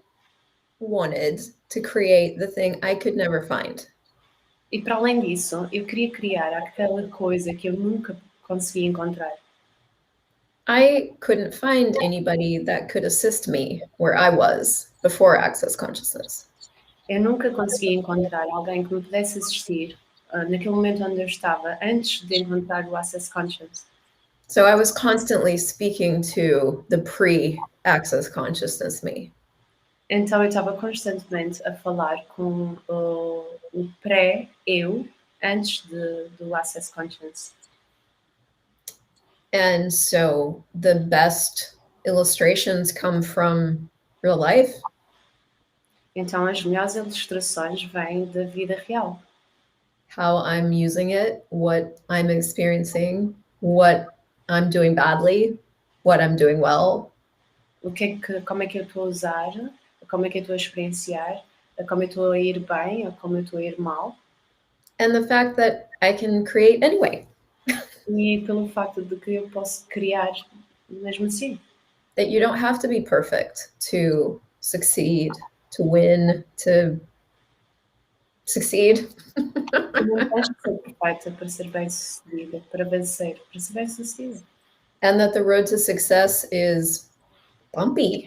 wanted to create the thing I could never find. E para além disso, eu queria criar aquela coisa que eu nunca consegui encontrar. I couldn't find anybody that could assist me where I was before Access Consciousness. Eu nunca consegui encontrar alguém que me pudesse assistir naquele momento onde eu estava, antes de encontrar o Access Consciousness. So I was constantly speaking to the pre-Access Consciousness me. Então eu estava constantemente a falar com o pré-eu, antes do Access Consciousness. And so the best illustrations come from real life. Então as melhores ilustrações vêm da vida real. How I'm using it, what I'm experiencing, what I'm doing badly. what I'm doing well. Como é que eu estou a usar, como é que eu estou a experienciar, como eu estou a ir bem ou como eu estou a ir mal. And the fact that I can create anyway. E pelo facto de que eu posso criar mesmo assim. That you don't have to be perfect to succeed, to win, to succeed. Não tens que ser perfeita para ser bem-sucedida, para vencer, para ser bem-sucedida. And that the road to success is bumpy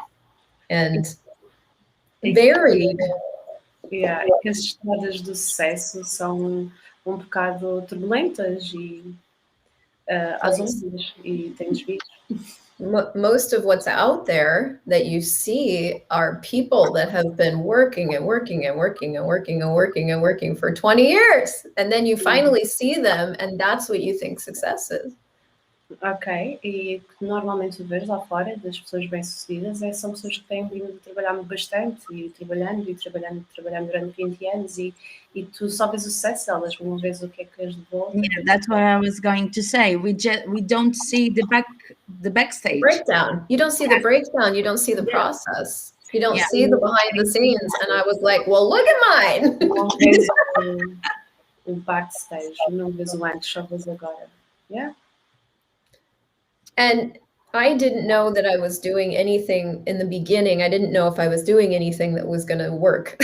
and varied. Yeah, que as estradas do sucesso são um bocado turbulentas e às vezes, e tem desvios. Most of what's out there that you see are people that have been working and working and working and working and working and working for 20 years. And then you finally see them and that's what you think success is. Ok, e que normalmente tu vês lá fora das pessoas bem-sucedidas são pessoas que têm vindo a trabalhar bastante e trabalhando durante 20 anos e tu só vês o sucesso delas, não vês o que é que as levou. Yeah, that's what I was going to say. We don't see the backstage. Breakdown. You don't see the breakdown. You don't see the process. You don't see the behind the scenes. And I was like, well, look at mine. Não vês o backstage, não vês o antes, só vês agora. Yeah. And I didn't know that I was doing anything in the beginning. I didn't know if I was doing anything that was going to work.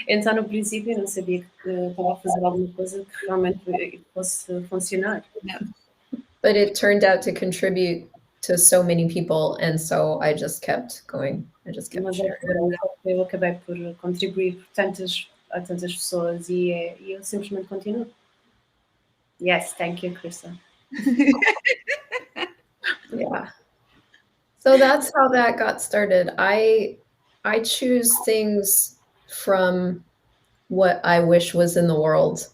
Então, no princípio, eu não sabia que estava a fazer alguma coisa que realmente fosse funcionar. But it turned out to contribute to so many people. And so I just kept going. I just kept sharing. Eu acabei por contribuir a tantas pessoas e eu simplesmente continuo. Yes, thank you, Christel. Yeah. So that's how that got started. I choose things from what I wish was in the world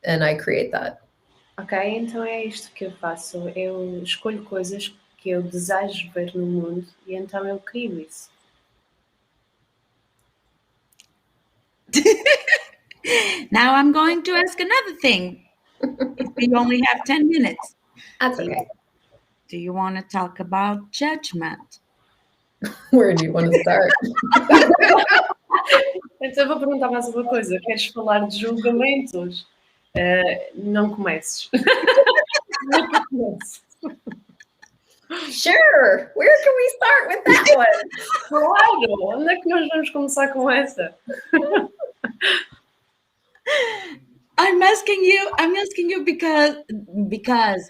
and I create that. Ok, então é isto que eu faço. Eu escolho coisas que eu desejo ver no mundo e então eu crio isso. Now I'm going to ask another thing. We only have 10 minutes. That's okay. Do you want to talk about judgment? Where do you want to start? Então eu vou perguntar mais uma coisa. Queres falar de julgamentos? Não comeces. Não comeces. Sure. Where can we start with that one? Claro! Onde é que nós vamos começar com essa? I'm asking you because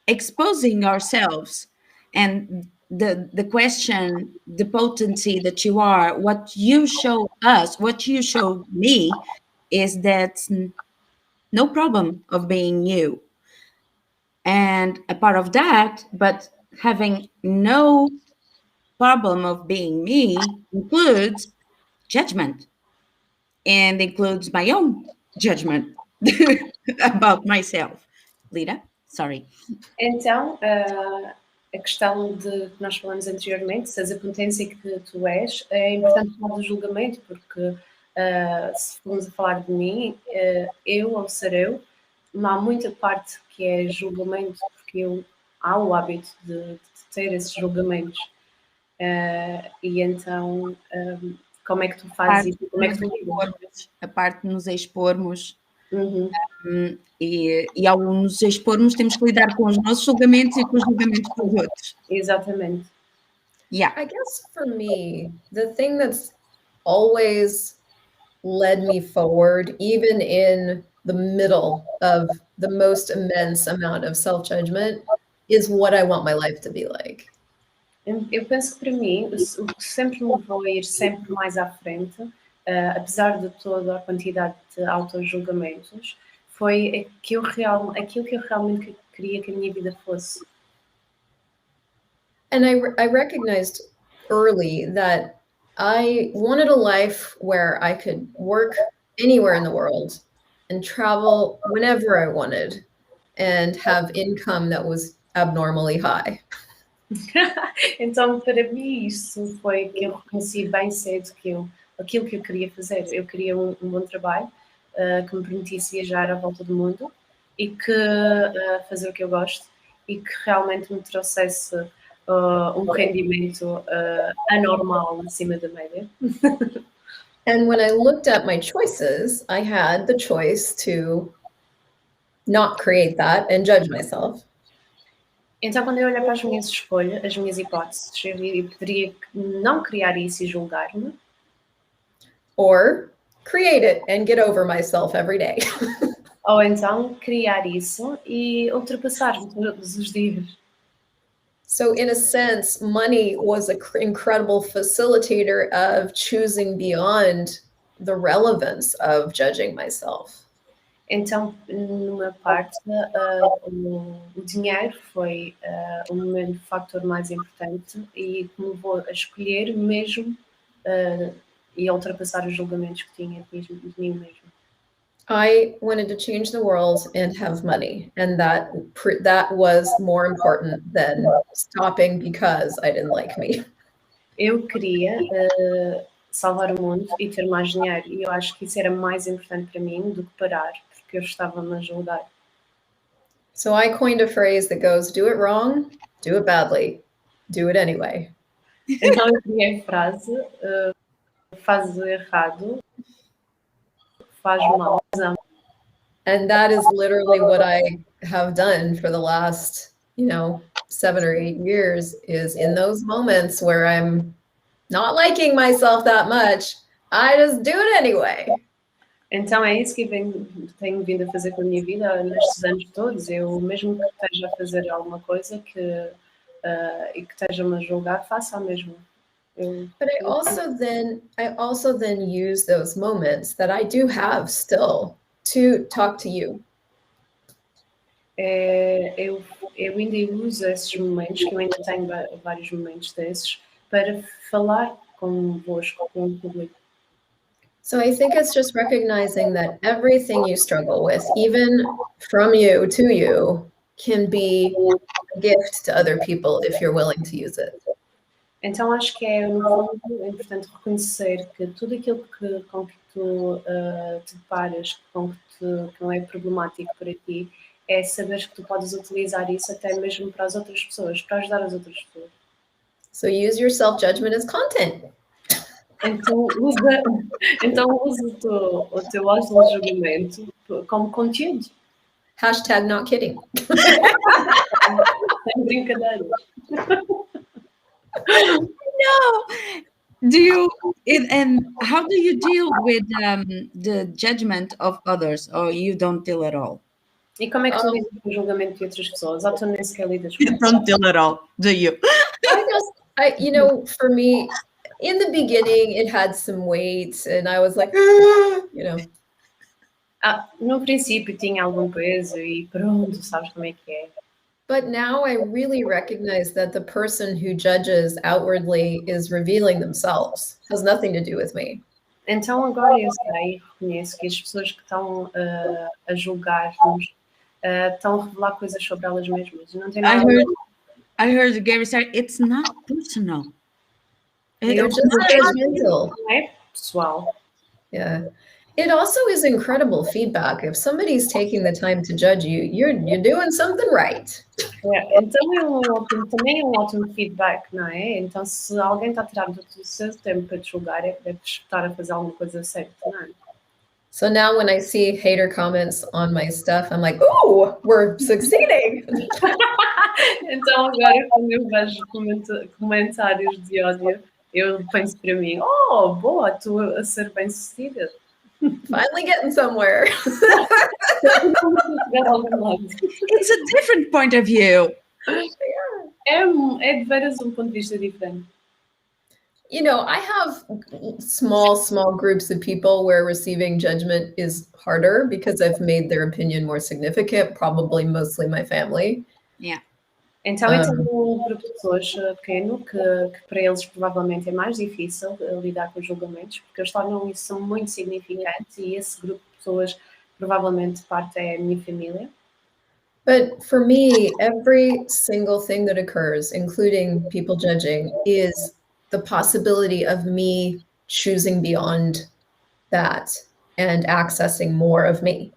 exposing ourselves and the question, the potency that you are, what you show us, what you show me is that no problem of being you. And a part of that, but having no problem of being me includes judgment and includes my own judgment about myself. Lida, sorry. Então, a questão de que nós falamos anteriormente, se a potência que tu és, é importante falar do julgamento, porque se formos a falar de mim, eu, ao ser eu, há muita parte que é julgamento, porque há o hábito de ter esses julgamentos. E então, como é que tu fazes isso? Como é que tu lidas? A parte de nos expormos. E ao nos expormos temos que lidar com os nossos julgamentos e com os julgamentos dos outros. Exatamente. Yeah. I guess for me, the thing that's always led me forward, even in the middle of the most immense amount of self-judgment, is what I want my life to be like. Eu penso que para mim, o que sempre me levou a ir sempre mais à frente, apesar de toda a quantidade de autojulgamentos, foi aquilo que eu realmente queria que a minha vida fosse. And I recognized early that I wanted a life where I could work anywhere in the world and travel whenever I wanted and have income that was abnormally high. Então, para mim, isso foi que eu reconheci bem cedo aquilo que eu queria fazer. Eu queria um bom trabalho que me permitisse viajar à volta do mundo e que fazer o que eu gosto e que realmente me trouxesse um rendimento anormal acima da média. And when I looked at my choices, I had the choice to not create that and judge myself. Então, quando eu olho para as minhas escolhas, as minhas hipóteses, eu poderia não criar isso e julgar-me, Or create it and get over myself every day. ou então criar isso e ultrapassar-me todos os dias. So in a sense, money was an incredible facilitator of choosing beyond the relevance of judging myself. Então, numa parte, o dinheiro foi o meu fator mais importante e que me levou a escolher mesmo e a ultrapassar os julgamentos que tinha de mim mesmo. I wanted to change the world and have money, and that was more important than stopping because I didn't like me. Eu queria salvar o mundo e ter mais dinheiro, e eu acho que isso era mais importante para mim do que parar, porque eu estava-me a julgar. So I coined a phrase that goes, do it wrong, do it badly, do it anyway. Então eu criei a frase, faz errado, faz mal. And that is literally what I have done for the last, 7 or 8 years, is in those moments where I'm not liking myself that much, I just do it anyway. Então é isso que eu tenho vindo a fazer com a minha vida nestes anos todos. Eu, mesmo que esteja a fazer alguma coisa e que esteja-me a julgar, faça a mesma. But I also then use those moments that I do have still to talk to you. Eu ainda uso esses momentos, que eu ainda tenho vários momentos desses, para falar convosco, com o público. So I think it's just recognizing that everything you struggle with, even from you to you, can be a gift to other people if you're willing to use it. Então acho que no fundo, é importante reconhecer que tudo aquilo com que tu te deparas, que não é problemático para ti, é saber que tu podes utilizar isso até mesmo para as outras pessoas, para ajudar as outras pessoas. So use your self-judgment as content. Então usa o teu auto-julgamento como conteúdo. Hashtag not kidding. Sem brincadeiras. No. And how do you deal with the judgment of others, or you don't deal at all? E como é que tu lidas com o julgamento de outras pessoas? Ou tu nem sequer lidas com You don't deal at all, do you? For me, in the beginning, it had some weight, and I was like, no princípio tinha algum peso e pronto, sabes como é que é. But now I really recognize that the person who judges outwardly is revealing themselves. It has nothing to do with me. Então agora eu sei e reconheço que as pessoas que estão a julgar-nos estão a revelar coisas sobre elas mesmas. Não tem nada I heard Gary say, it's not personal. You're just judgmental. Não é pessoal. Yeah. It also is incredible feedback. If somebody's taking the time to judge you, you're doing something right. Então também é um ótimo feedback, não é? Então se alguém está a tirar do seu tempo para te julgar, deve estar a fazer alguma coisa certa, não é? So now when I see hater comments on my stuff, I'm like, ooh, we're succeeding. Então agora quando eu vejo comentários de ódio, eu penso para mim, boa, tu a ser bem-sucedida. Finally getting somewhere. It's a different point of view. É de veras ponto de vista diferente. I have small groups of people where receiving judgment is harder because I've made their opinion more significant, probably mostly my family. Yeah. Então eu tenho um grupo de pessoas pequeno que para eles provavelmente é mais difícil lidar com os julgamentos, porque eles tornam isso muito significante e esse grupo de pessoas provavelmente parte é a minha família. But for me, every single thing that occurs, including people judging, is the possibility of me choosing beyond that and accessing more of me.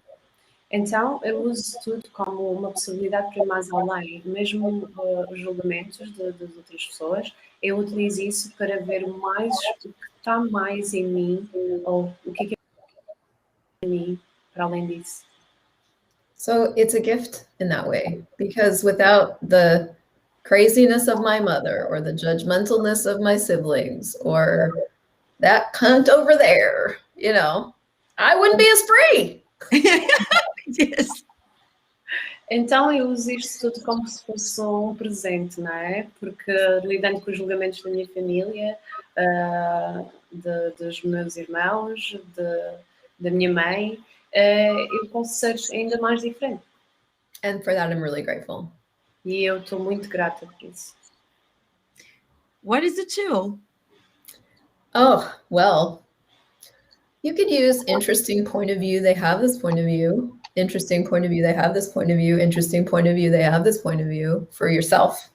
Então, eu uso tudo como uma possibilidade para ir mais além. Mesmo os julgamentos das outras pessoas, eu utilizo isso para ver mais o que está mais em mim, ou o que é em mim, para além disso. So it's a gift in that way, because without the craziness of my mother or the judgmentalness of my siblings or that cunt over there, you know, I wouldn't be as free. Yes. Então eu uso isto tudo como se fosse um presente, não é? Porque lidando com os julgamentos da minha família, dos meus irmãos, da minha mãe, eu posso ser ainda mais diferente. And for that, I'm really grateful. E eu estou muito grata por isso. What is the tool? Oh, well, you could use interesting point of view. They have this point of view. Interesting point of view. They have this point of view. Interesting point of view. They have this point of view for yourself.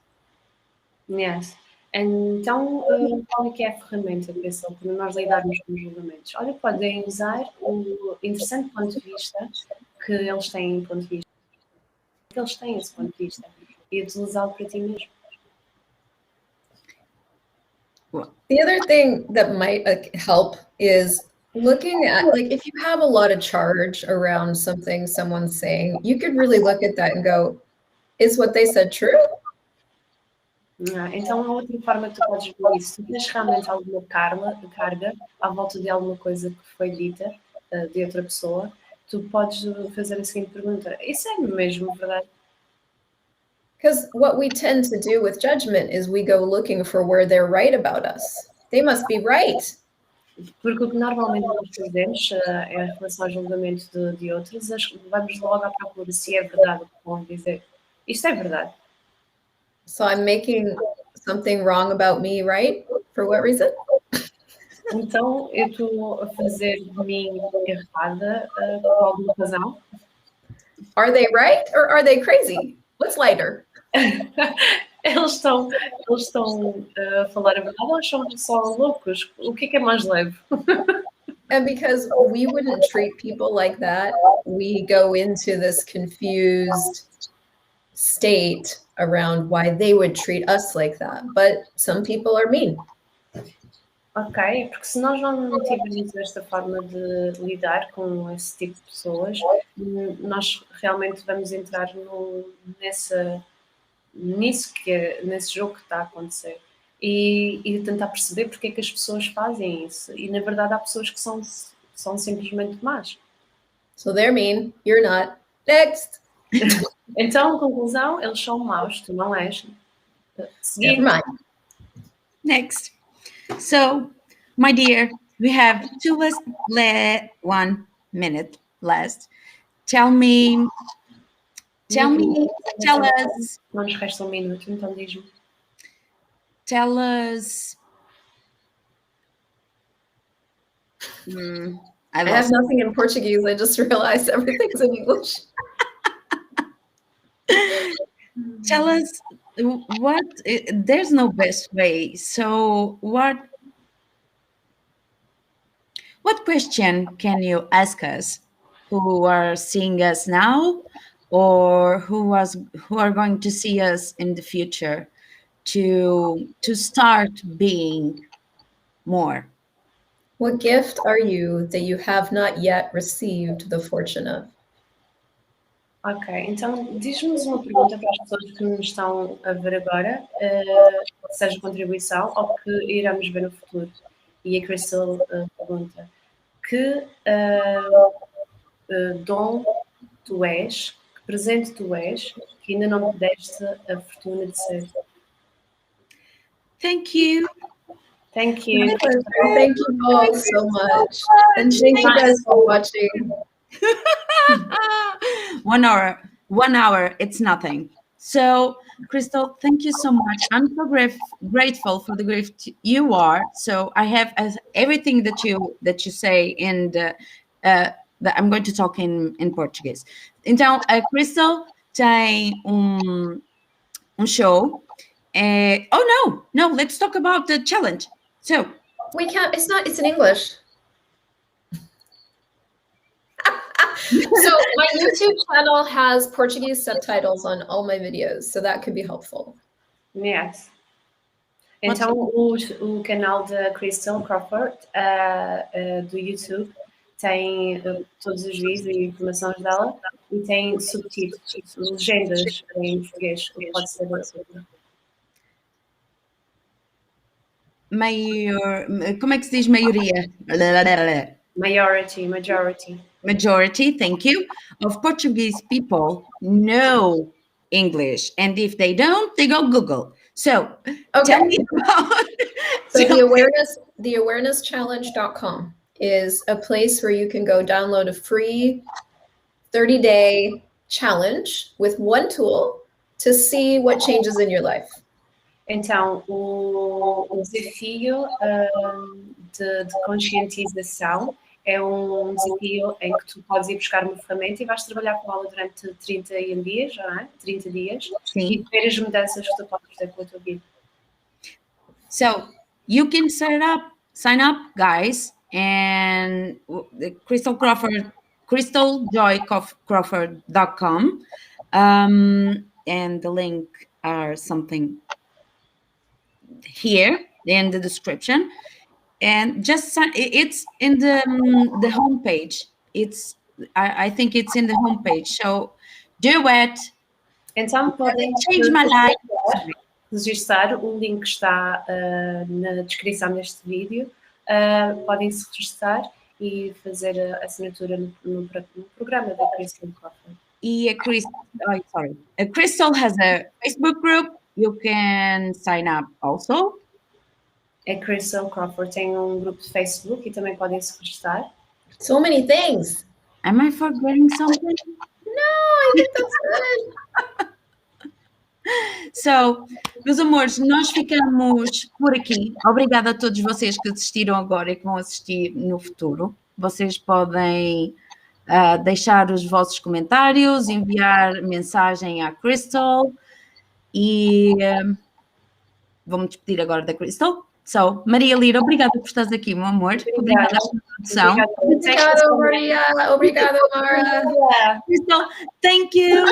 Yes. Então, qual é que é a ferramenta, pessoal, para nós lidarmos com os julgamentos? Olha, podem usar o interessante ponto de vista que eles têm, ponto de vista, que eles têm esse ponto de vista, e utilizá-lo para ti mesmo. The other thing that might help is looking at, like, if you have a lot of charge around something someone's saying, you could really look at that and go, is what they said true? Então, a outra forma que tu podes ver isso, se tu tens realmente alguma carga à volta de alguma coisa que foi dita de outra pessoa, tu podes fazer a seguinte pergunta: isso é mesmo verdade? Because what we tend to do with judgment is we go looking for where they're right about us. They must be right. Porque o que normalmente nós fazemos em relação ao julgamento de outros, vamos logo à procura se é verdade o que vão dizer. Isto é verdade. So I'm making something wrong about me right? For what reason? Então, eu estou a fazer de mim errada por alguma razão. Are they right or are they crazy? What's lighter? Eles estão a falar a verdade ou são só loucos? O que é mais leve? And because we wouldn't treat people like that, we go into this confused state around why they would treat us like that. But some people are mean. Ok, porque se nós não tivermos esta forma de lidar com esse tipo de pessoas, nós realmente vamos entrar nesse jogo que está a acontecer e tentar perceber porque é que as pessoas fazem isso. E na verdade há pessoas que são simplesmente más. So they're mean, you're not. Next. Então, conclusão, eles são maus, tu não és. Never mind. Next. So, my dear, we have 1 minute left. Tell us. Não nos resta 1 minuto, então diz-me. Tell us. I have nothing in Portuguese. I just realized everything's in English. Tell us what. There's no best way. So what question can you ask us who are seeing us now, or who are going to see us in the future, to start being more? What gift are you that you have not yet received the fortune of? Ok, então diz-nos uma pergunta para as pessoas que nos estão a ver agora, seja contribuição ou que iremos ver no futuro. E a Christel pergunta: que dom tu és, que presente tu és, que ainda não te deste a fortuna de ser? Thank you. Thank you. Thank you both so much. And thank you guys for watching. 1 hour. 1 hour, it's nothing. So, Christel, thank you so much. I'm so grateful for the gift you are. So I have everything that you say, and I'm going to talk in Portuguese. Então, a Christel tem show. No, let's talk about the challenge. So we can't. It's in English. So my YouTube channel has Portuguese subtitles on all my videos, so that could be helpful. Yes. Então, o canal da Christel Crawford do YouTube tem todos os vídeos e informações dela e tem subtítulos, legendas em português, que pode ser como é que se diz maioria? Majority, thank you, of Portuguese people know English, and if they don't, they go Google. So, tell me about. So the awareness.challenge.com is a place where you can go download a free 30-day challenge with one tool to see what changes in your life. Então, o desafio de conscientização é um desafio em que tu podes ir buscar uma ferramenta e vais trabalhar com ela durante 30 dias, não é? 30 dias. Sim. E ver as mudanças que tu podes fazer com a tua vida. So, you can sign up, guys, and Christel Crawford, CrystalJoyCrawford.com, and the link are something here in the description, and just it's in the homepage. I think it's in the homepage. So do it. Então podem change my life. Registrar, o link está na descrição deste vídeo. Podem se registrar e fazer a assinatura no programa da Christel Crawford. A Christel has a Facebook group. You can sign up also. A Christel Crawford tem grupo de Facebook e também podem se registrar. So many things. Am I forgetting something? No, I think that's good. So, meus amores, nós ficamos por aqui. Obrigada a todos vocês que assistiram agora e que vão assistir no futuro. Vocês podem deixar os vossos comentários, enviar mensagem à Christel e vou-me despedir agora da Christel. So, Maria Lira, obrigada por estares aqui, meu amor. Obrigada pela produção. Obrigada, Maria. Obrigada, Mara. Christel, thank you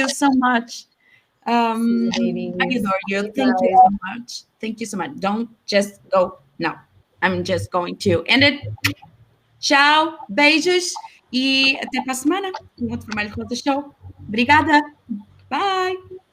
so much. I adore you. Thank you so much. Thank you so much. Don't just go now. I'm just going to end it. Tchau, beijos e até para a semana. Um outro Vermelho Rosa Show. Obrigada. Bye.